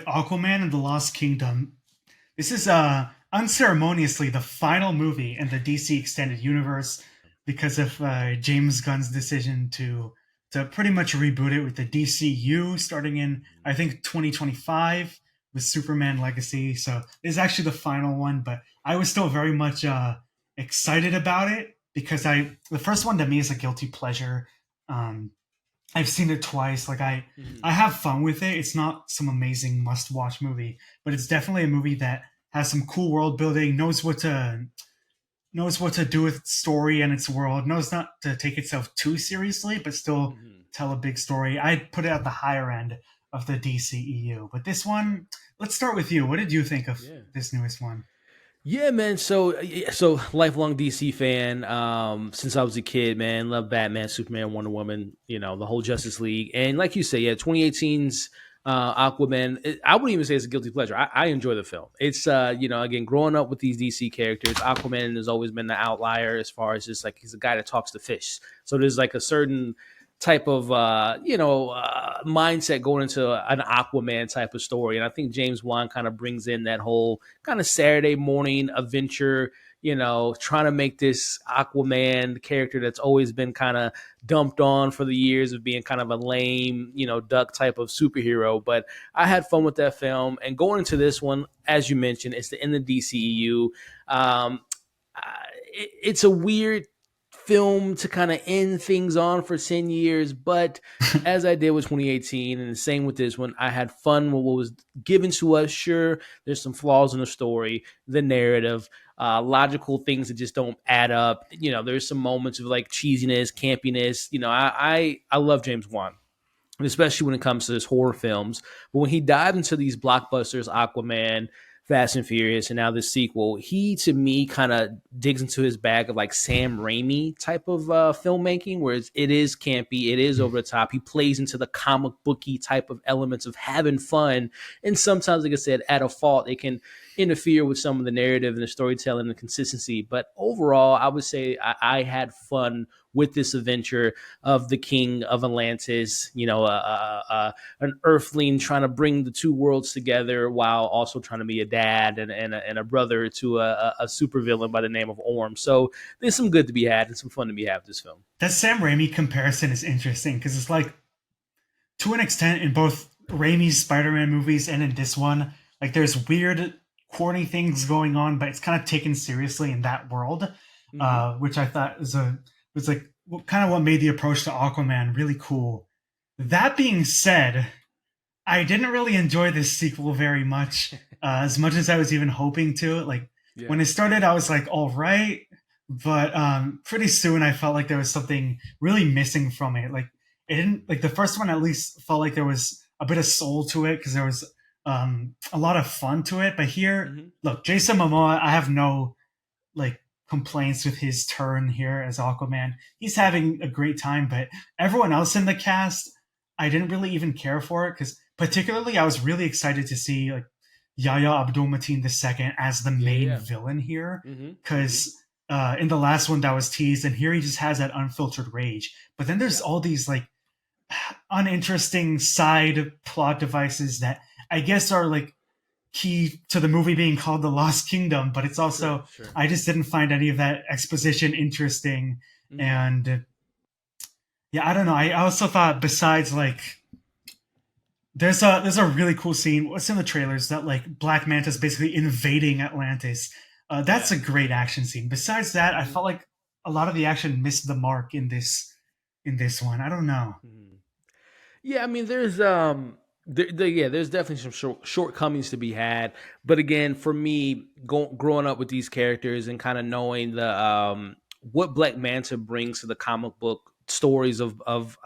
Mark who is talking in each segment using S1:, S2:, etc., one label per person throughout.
S1: Aquaman and the Lost Kingdom. This is unceremoniously the final movie in the DC extended universe because of James Gunn's decision to pretty much reboot it with the DCU starting in I think 2025 with Superman Legacy. So this is actually the final one, but I was still very much excited about it because I the first one to me is a guilty pleasure. Um, I've seen it twice. I have fun with it. It's not some amazing must watch movie, but it's definitely a movie that has some cool world building, knows what to do with its story and its world, knows not to take itself too seriously, but still
S2: Mhm.
S1: tell a big story. I'd put it at the higher end of the DCEU. But this one, let's start with you. What did you think of
S2: Yeah.
S1: this newest one?
S2: Yeah, man. So lifelong DC fan. Since I was a kid, man, love Batman, Superman, Wonder Woman. The whole Justice League, and like you say, yeah, 2018's Aquaman. I wouldn't even say it's a guilty pleasure. I enjoy the film. It's again, growing up with these DC characters, Aquaman has always been the outlier as far as just like he's a guy that talks to fish. So there's like a certain type of mindset going into an Aquaman type of story, and I think James Wan kind of brings in that whole kind of Saturday morning adventure. Trying to make this Aquaman character that's always been kind of dumped on for the years of being kind of a lame, duck type of superhero. But I had fun with that film. And going into this one, as you mentioned, it's the end of DCEU. It's a weird film to kind of end things on for 10 years, but as I did with 2018 and the same with this one, I had fun with what was given to us. Sure, there's some flaws in the story, the narrative, logical things that just don't add up. There's some moments of like cheesiness, campiness. I love James Wan, and especially when it comes to his horror films. But when he dived into these blockbusters, Aquaman, Fast and Furious, and now this sequel, he to me kind of digs into his bag of like Sam Raimi type of filmmaking, where it is campy, it is over the top. He plays into the comic booky type of elements of having fun, and sometimes, like I said, at a fault, it can interfere with some of the narrative and the storytelling and the consistency. But overall, I would say I had fun with this adventure of the king of Atlantis, an earthling trying to bring the two worlds together while also trying to be a dad and a brother to a supervillain by the name of Orm. So there's some good to be had and some fun to be had with this film.
S1: That Sam Raimi comparison is interesting because it's like to an extent in both Raimi's Spider-Man movies and in this one, like there's weird, corny things going on, but it's kind of taken seriously in that world,
S2: Mm-hmm.
S1: which I thought was like kind of what made the approach to Aquaman really cool. That being said, I didn't really enjoy this sequel very as much as I was even hoping to. Like
S2: Yeah.
S1: when it started, I was like, all right, but pretty soon I felt like there was something really missing from it. Like it didn't like the first one at least felt like there was a bit of soul to it because there was a lot of fun to it. But here,
S2: Mm-hmm.
S1: look, Jason Momoa, I have no like complaints with his turn here as Aquaman. He's having a great time, but everyone else in the cast, I didn't really even care for it because particularly I was really excited to see like Yahya Abdul Mateen II as the
S2: Yeah,
S1: main
S2: yeah.
S1: villain here
S2: Mm-hmm. Mm-hmm.
S1: because in the last one that was teased, and here he just has that unfiltered rage. But then there's
S2: Yeah.
S1: all these like uninteresting side plot devices that I guess are like key to the movie being called The Lost Kingdom, but it's
S2: Sure,
S1: also
S2: sure.
S1: I just didn't find any of that exposition interesting.
S2: Mm-hmm.
S1: And yeah, I don't know. I also thought besides like there's a really cool scene. What's in the trailers that like Black Manta's basically invading Atlantis. That's
S2: Yeah.
S1: a great action scene. Besides that, I
S2: Mm-hmm.
S1: felt like a lot of the action missed the mark in this one. I don't know.
S2: Mm-hmm. Yeah, I mean, there's definitely some shortcomings to be had. But again, for me, growing up with these characters and kind of knowing the what Black Manta brings to the comic book stories of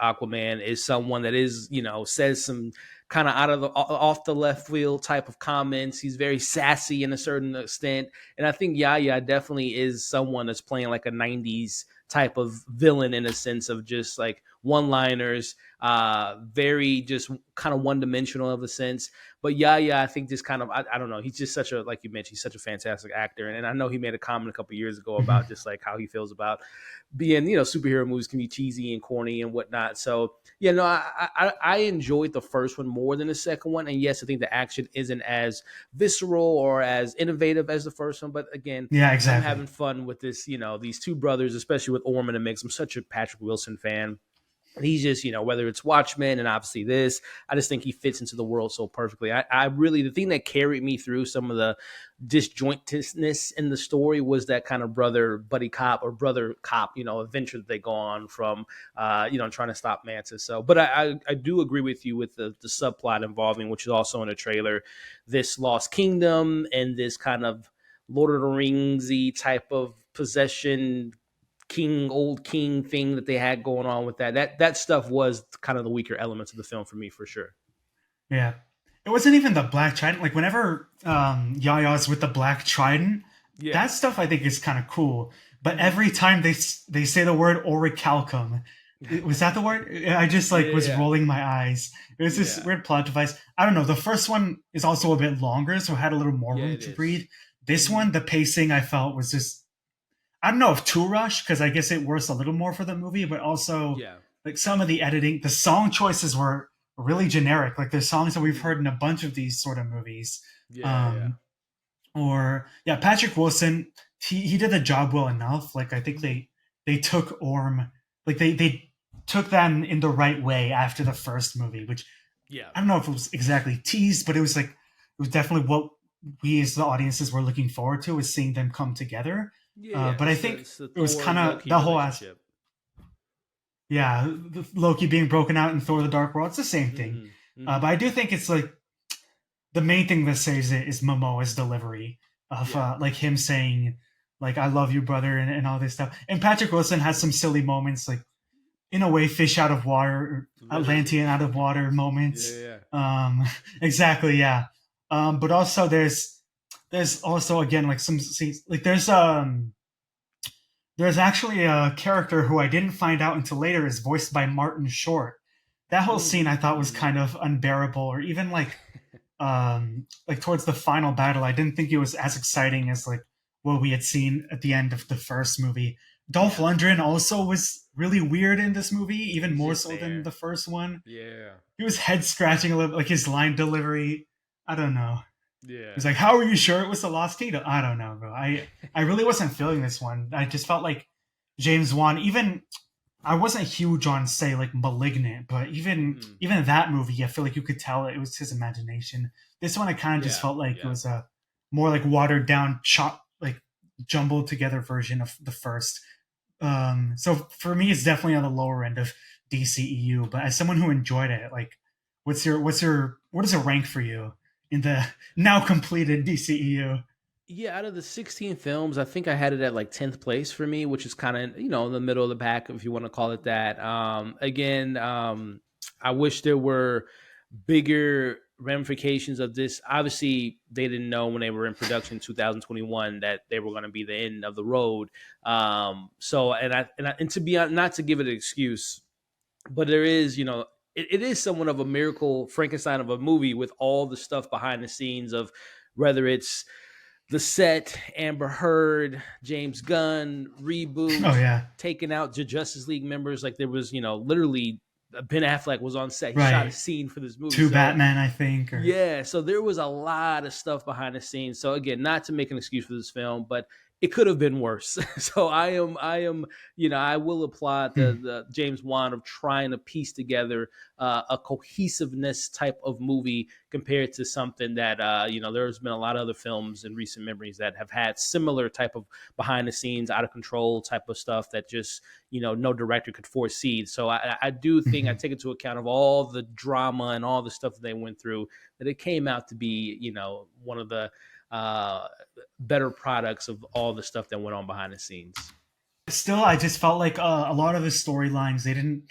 S2: Aquaman is someone that is, says some kind of out of the off the left field type of comments. He's very sassy in a certain extent, and I think Yaya definitely is someone that's playing like a '90s type of villain in a sense of just like one-liners, very just kind of one-dimensional of a sense. But yeah, I think just kind of I don't know. He's just such a, like you mentioned, he's such a fantastic actor. And I know he made a comment a couple years ago
S1: Mhm.
S2: about just like how he feels about being, superhero movies can be cheesy and corny and whatnot. So yeah, no, I enjoyed the first one more than the second one. And yes, I think the action isn't as visceral or as innovative as the first one. But again,
S1: Yeah,
S2: I'm
S1: exactly.
S2: having fun with this, these two brothers, especially with Orm in the mix. I'm such a Patrick Wilson fan. He's just, whether it's Watchmen and obviously this, I just think he fits into the world so perfectly. I really, the thing that carried me through some of the disjointedness in the story was that kind of brother buddy cop or brother cop, adventure that they go on from, trying to stop Mantis. So, but I do agree with you with the subplot involving, which is also in the trailer, this Lost Kingdom and this kind of Lord of the Ringsy type of possession old king thing that they had going on with that stuff was kind of the weaker elements of the film for me, for sure.
S1: Yeah. It wasn't even the black trident. Like whenever Yaya's with the black trident,
S2: Yeah.
S1: that stuff I think is kind of cool. But
S2: Mhm.
S1: every time they say the word orichalcum, was that the word? I just like was
S2: Yeah.
S1: rolling my eyes. It was this
S2: Yeah.
S1: weird plot device. I don't know. The first one is also a bit longer, so it had a little more
S2: Yeah,
S1: room
S2: it
S1: to
S2: is.
S1: breathe. This
S2: Mhm.
S1: one, the pacing I felt was just, I don't know if too rushed, because I guess it works a little more for the movie, but also
S2: Yeah.
S1: like some of the editing, the song choices were really generic. Like there's songs that we've
S2: Mhm.
S1: heard in a bunch of these sort of movies.
S2: Yeah, yeah.
S1: Um, or yeah, Patrick Wilson, he did the job well enough. Like I think
S2: Mhm.
S1: they took Orm, like they took that in the right way after the first movie, which
S2: Yeah.
S1: I don't know if it was exactly teased, but it was like it was definitely what we as the audiences were looking forward to, is seeing them come together.
S2: Yeah, yeah.
S1: But I think
S2: It's the
S1: it was
S2: Thor
S1: kind of
S2: Loki
S1: the whole
S2: relationship.
S1: yeah, the Loki being broken out in Thor: The Dark World. It's the same thing.
S2: Mhm.
S1: But
S2: Mhm.
S1: I do think it's like the main thing that saves it is Momoa's delivery of
S2: Yeah.
S1: like him saying like "I love you, brother" and all this stuff. And Patrick Wilson has some silly moments, like in a way, fish out of water,
S2: Literally.
S1: Atlantean out of water
S2: Yeah,
S1: moments.
S2: yeah.
S1: Exactly, yeah. But also there's also again like some scenes like there's actually a character who I didn't find out until later is voiced by Martin Short. That whole scene I thought was
S2: Mm-hmm.
S1: kind of unbearable, or even like towards the final battle, I didn't think it was as exciting as like what we had seen at the end of the first movie. Dolph
S2: Yeah.
S1: Lundgren also was really weird in this movie, even
S2: He's
S1: more
S2: just
S1: so than
S2: there.
S1: the first one.
S2: Yeah.
S1: He was head scratching a little, like his line delivery. I don't know.
S2: Yeah.
S1: He's like, "How are you sure it was the Lost Kingdom?" I don't know, bro. I really wasn't feeling this one. I just felt like James Wan. Even I wasn't huge on say like *Malignant*, but
S2: Mm-hmm.
S1: even that movie, I feel like you could tell it was his imagination. This one, I kind of just
S2: Yeah.
S1: felt like it
S2: Yeah.
S1: was a more like watered down, chop like jumbled together version of the first. So for me, it's definitely on the lower end of DCEU. But as someone who enjoyed it, like, what does it rank for you in the now completed DCEU?
S2: Yeah, out of the 16 films, I think I had it at like 10th place for me, which is kind of, in the middle of the pack, if you want to call it that. Again, I wish there were bigger ramifications of this. Obviously, they didn't know when they were in production in 2021 that they were going to be the end of the road. So, and to be honest, not to give it an excuse, but there is, it is somewhat of a miracle Frankenstein of a movie with all the stuff behind the scenes of whether it's the set, Amber Heard, James Gunn,
S1: Oh
S2: reboot,
S1: yeah,
S2: taking out the Justice League members. Like there was, literally Ben Affleck was on set. He shot a
S1: right.
S2: scene for this movie.
S1: Two
S2: So
S1: Batman, I think, or
S2: yeah, so there was a lot of stuff behind the scenes. So again, not to make an excuse for this film, but it could have been worse. So I am, I will applaud
S1: hmm.
S2: the James Wan of trying to piece together a cohesiveness type of movie compared to something that there's been a lot of other films in recent memories that have had similar type of behind the scenes, out of control type of stuff that just no director could foresee. So I do think I
S1: Hmm.
S2: take into account of all the drama and all the stuff that they went through that it came out to be, one of the uh, better products of all the stuff that went on behind the scenes.
S1: Still, I just felt like a lot of the storylines they didn't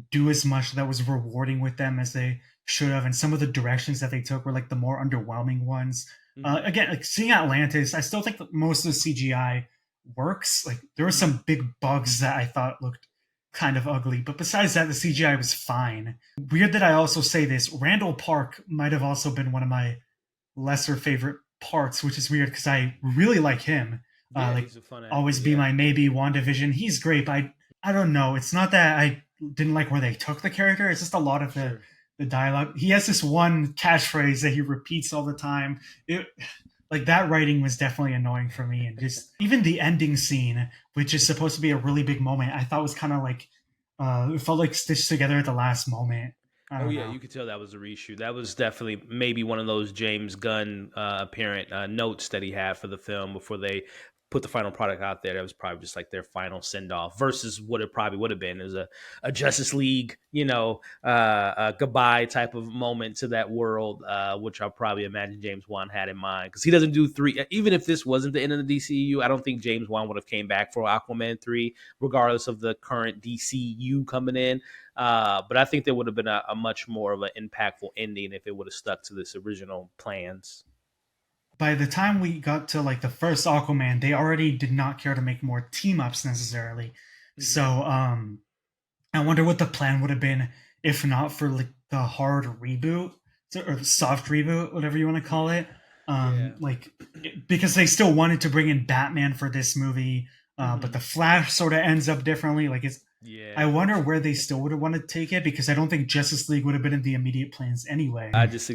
S1: do as much that was rewarding with them as they should have, and some of the directions that they took were like the more underwhelming ones.
S2: Mm-hmm.
S1: Again, like seeing Atlantis, I still think that most of the CGI works. Like there were
S2: Mm-hmm.
S1: some big bugs that I thought looked kind of ugly. But besides that, the CGI was fine. Weird that I also say this. Randall Park might have also been one of my lesser favorite parts, which is weird because I really like him.
S2: Yeah,
S1: Like
S2: he's a fun actor.
S1: always be
S2: Yeah.
S1: my maybe WandaVision. He's great, but I don't know. It's not that I didn't like where they took the character. It's just a lot of
S2: Sure.
S1: the dialogue. He has this one catchphrase that he repeats all the time. It like that writing was definitely annoying for me, and just even the ending scene, which is supposed to be a really big moment, I thought was kind of like it felt like stitched together at the last moment. I
S2: Oh
S1: don't
S2: yeah,
S1: know.
S2: you could tell that was a reshoot. That was definitely maybe one of those James Gunn apparent notes that he had for the film before they put the final product out there. That was probably just like their final send off versus what it probably would have been as a Justice League, goodbye type of moment to that world, which I probably imagine James Wan had in mind because he doesn't do three. Even if this wasn't the end of the DCEU, I don't think James Wan would have came back for Aquaman 3, regardless of the current DCU coming in. But I think there would have been a much more of an impactful ending if it would have stuck to this original plans.
S1: By the time we got to like the first Aquaman, they already did not care to make more team ups necessarily.
S2: Mm-hmm.
S1: So I wonder what the plan would have been if not for like the hard reboot or the soft reboot, whatever you want to call it.
S2: Yeah.
S1: Like because they still wanted to bring in Batman for this movie, but
S2: Mm-hmm.
S1: the Flash sort of ends up differently. Like it's I
S2: Yeah.
S1: wonder where they still would have wanted to take it because I don't think Justice League would have been in the immediate plans anyway.
S2: I just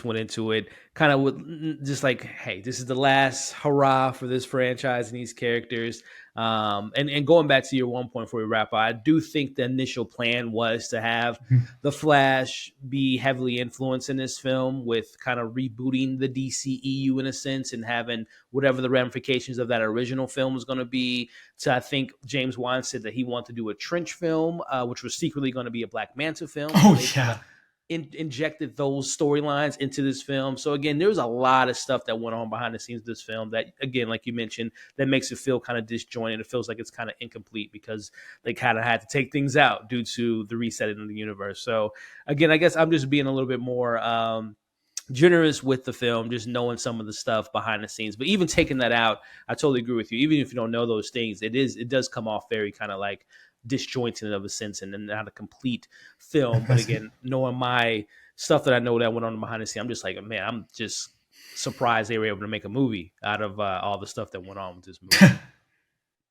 S2: went into it kind of with just like, hey, this is the last hurrah for this franchise and these characters. And going back to your one point before we wrap up, I do think the initial plan was to have the Flash be heavily influenced in this film with kind of rebooting the DCEU in a sense and having whatever the ramifications of that original film was going to be. So I think James Wan said that he wanted to do a trench film, which was secretly going to be a Black Manta film. So
S1: Oh
S2: they kind of
S1: yeah.
S2: injected those storylines into this film. So again, there's a lot of stuff that went on behind the scenes of this film that, again, like you mentioned, that makes it feel kind of disjointed. It feels like it's kind of incomplete because they kind of had to take things out due to the resetting of the universe. So again, I guess I'm just being a little bit more generous with the film, just knowing some of the stuff behind the scenes. But even taking that out, I totally agree with you. Even if you don't know those things, it does come off very kind of like disjointed of a sense and not a complete film. But again, knowing my stuff that I know that went on behind the scene, I'm just like, man, I'm just surprised they were able to make a movie out of all the stuff that went on with this movie.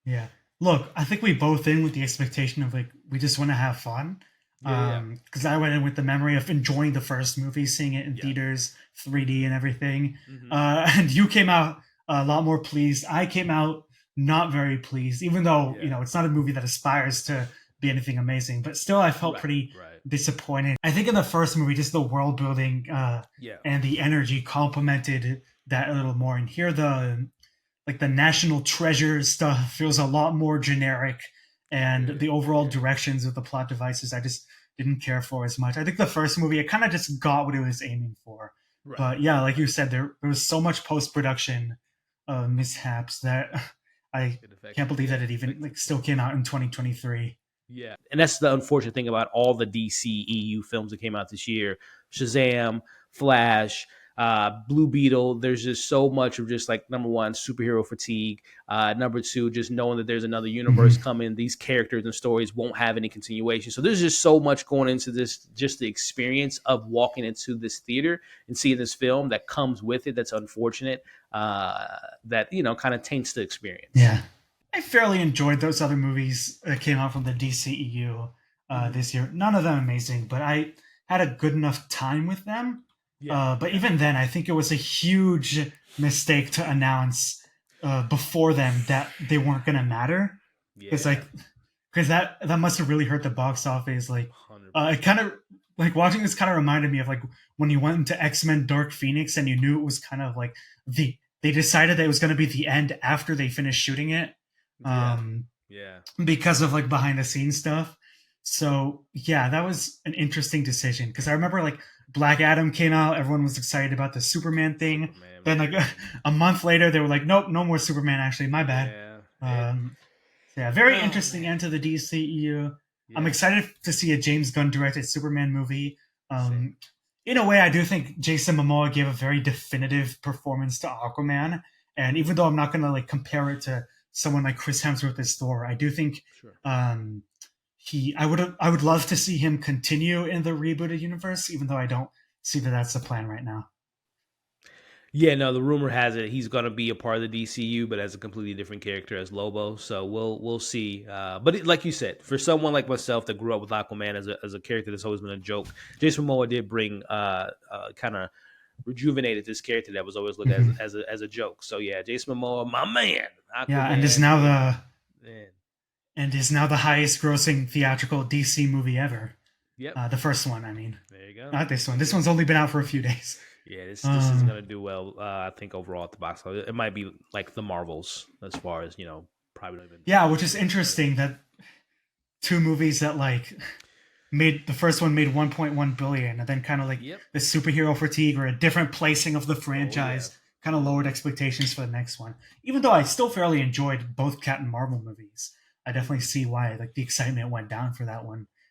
S1: Yeah. Look, I think we both in with the expectation of like we just want to have fun.
S2: Yeah, yeah,
S1: Because I went in with the memory of enjoying the first movie, seeing it in
S2: yeah.
S1: theaters, 3D and everything.
S2: Mm-hmm.
S1: And you came out a lot more pleased. I came out not very pleased, even though
S2: Yeah.
S1: it's not a movie that aspires to be anything amazing. But still, I felt
S2: Right,
S1: pretty
S2: right.
S1: disappointed. I think in the first movie, just the world building
S2: Yeah.
S1: and the energy complemented that a little more. And here, the national treasure stuff feels a lot more generic, and the overall
S2: Yeah.
S1: directions of the plot devices I just didn't care for as much. I think the first movie it kind of just got what it was aiming for,
S2: Right,
S1: but yeah, like you
S2: right.
S1: said, there was so much post production mishaps that I
S2: It affects
S1: can't
S2: it.
S1: believe
S2: Yeah,
S1: that it even
S2: affects
S1: like
S2: the
S1: still
S2: film.
S1: came out in 2023.
S2: Yeah. And that's the unfortunate thing about all the DCEU films that came out this year. Shazam, Flash, Blue Beetle. There's just so much of just like number one, superhero fatigue. Number two, just knowing that there's another universe
S1: Mhm.
S2: coming. These characters and stories won't have any continuation. So there's just so much going into this, just the experience of walking into this theater and seeing this film that comes with it. That's unfortunate. That, kind of taints the experience.
S1: Yeah, I fairly enjoyed those other movies that came out from the DCEU
S2: Mm-hmm.
S1: this year. None of them amazing, but I had a good enough time with them.
S2: Yeah.
S1: But
S2: Yeah.
S1: even then, I think it was a huge mistake to announce before them that they weren't going to matter. Because
S2: Yeah.
S1: like, because that must have really hurt the box office. Like, it
S2: 100%.
S1: kind of like watching this kind of reminded me of like when you went into X-Men Dark Phoenix and you knew it was kind of like they decided that it was going to be the end after they finished shooting it,
S2: Yeah.
S1: um,
S2: Yeah.
S1: because of like behind the scenes stuff. So yeah, that was an interesting decision because I remember like Black Adam came out, everyone was excited about the Superman thing.
S2: Superman,
S1: Then like
S2: man.
S1: a month later, they were like, nope, no more Superman. Actually, my bad.
S2: Yeah.
S1: So yeah, very
S2: Oh
S1: interesting
S2: man.
S1: end to the DCEU. I'm
S2: Yeah.
S1: excited to see a James Gunn directed Superman movie.
S2: Same.
S1: Um, in a way, I do think Jason Momoa gave a very definitive performance to Aquaman, and even though I'm not gonna like compare it to someone like Chris Hemsworth as Thor, I do think
S2: Sure.
S1: um, I would love to see him continue in the rebooted universe, even though I don't see that that's the plan right now.
S2: Yeah, no, the rumor has it he's going to be a part of the DCU, but as a completely different character as Lobo. So we'll see. But like you said, for someone like myself that grew up with Aquaman as a character that's always been a joke, Jason Momoa did bring kind of rejuvenated this character that was always looked at
S1: Mhm.
S2: as a joke. So yeah, Jason Momoa, my man,
S1: Yeah,
S2: Aquaman, man.
S1: and is now the highest grossing theatrical DC movie ever.
S2: Yep,
S1: The first one, I mean,
S2: there you go.
S1: not this one. This one's only been out for a few days.
S2: Yeah, this isn't
S1: Um,
S2: gonna do well. I think overall at the box office, it might be like the Marvels as far as probably don't even.
S1: yeah, which is interesting that two movies that like made the first one made 1.1 billion, and then kind of like
S2: Yep.
S1: the superhero fatigue or a different placing of the
S2: Oh,
S1: franchise kind of lowered expectations for the next one. Even though I still fairly enjoyed both Captain Marvel movies, I definitely see why like the excitement went down for that one.